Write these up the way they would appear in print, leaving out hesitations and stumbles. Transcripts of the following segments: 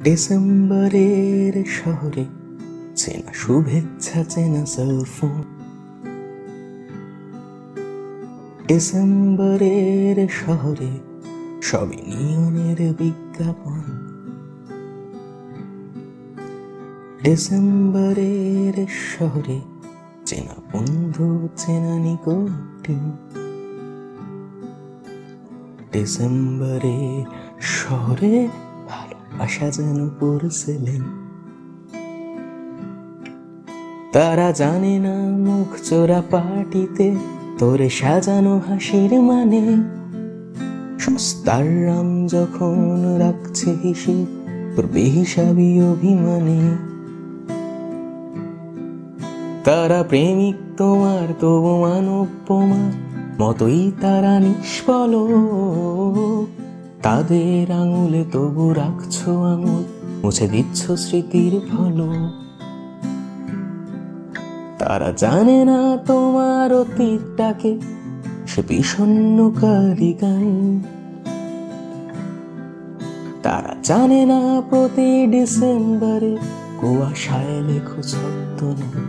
ডিসেম্বরের শহরে চেনা শুভেচ্ছা, চেনা সেলফোন। ডিসেম্বরের শহরে সবই নিয়নের বিজ্ঞাপন। ডিসেম্বরের শহরে চেনা বন্ধু, চেনা নিকটিন। ডিসেম্বরের শহরে ভালোবাসা যেন পড়ছিলেন। তারা জানে না মুখ চোরা পার্টিতে তোরে সাজানো হাসির মানে। সস্তার রাম যখন রাখছে হিসেব তোর বেহিসাবি অভিমানে। তারা প্রেমিক তোমার, তবু মানবমার মতোই তারা নিষ্ফলক। তাদের আঙুলে তবু রাখছো আঙুল, মুছে দিচ্ছ স্মৃতির ফলক। তারা জানে না তোমার অতীতটাকে সে বিষণ্ণকারী গান। তারা জানে না প্রতি ডিসেম্বরে কুয়াশায় লেখো ছদ্মনাম।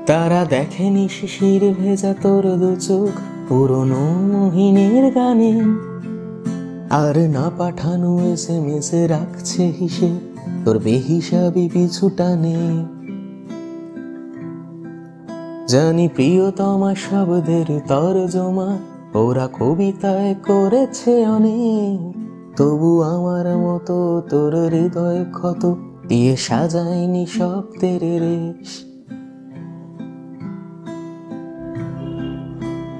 তারা দেখেনি শিশির ভেজা তোর দু চোখ পুরনো মোহিনীর গানে। আর না পাঠানো SMS রাখছে হিসেব তোর বেহিসাবি পিছু টানে। জানি প্রিয়তমা শব্দের তর্জমা ওরা কবিতায় করেছে অনেক, তবু আমার মতো তোর হৃদয় ক্ষত দিয়ে সাজায়নি শব্দের রেশ।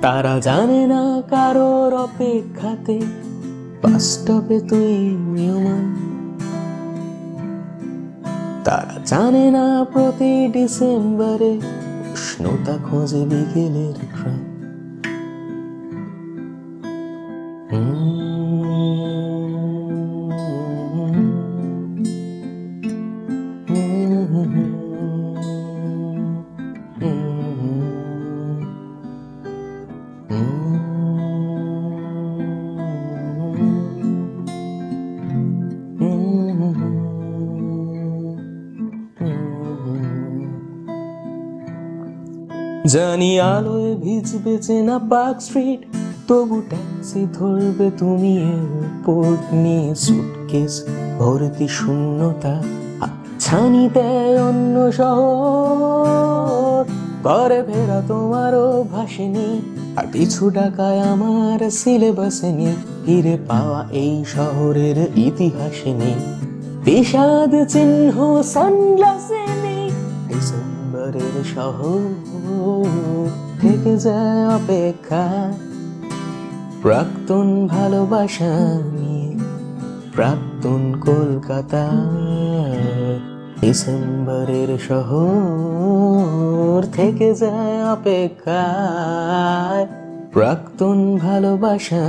তারা জানে না কারোর অপেক্ষাতে বাস্তবে তুই নিয়মান। তারা জানে না প্রতি ডিসেম্বরে উষ্ণতা খোঁজে বিকেলের ঘ্রাণ। জানি আলোয় ভিজবে চেনা পার্ক স্ট্রিট, তবু ট্যাক্সি ধরবে তুমি এয়ারপোর্ট নিয়ে সুটকেস ভর্তি শূন্যতা। ছানি দেয় অন্য শহর, ঘরে ফেরা তোমারও ভাসেনি, আর পিছু ডাকায় আমার সিলেবাসে নেই। ফিরে পাওয়া এই শহরের ইতিহাসে নেই, বিষাদ চিহ্ন সানগ্লাসে নেই। ডিসেম্বরের শহর থেকে যায় অপেক্ষা, প্রাক্তন ভালোবাসা নিয়ে প্রাক্তন কলকাতা। ডিসেম্বরের শহর থেকে যায় অপেক্ষা, প্রাক্তন ভালোবাসা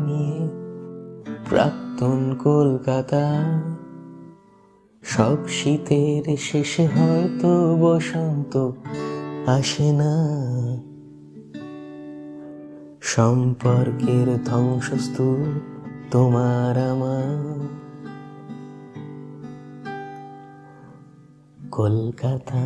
নিয়ে প্রাক্তন কলকাতা। সব শীতের শেষে হয়তো বসন্ত আসে না, সম্পর্কের ধ্বংসস্তূপ তোমার আমার কলকাতা।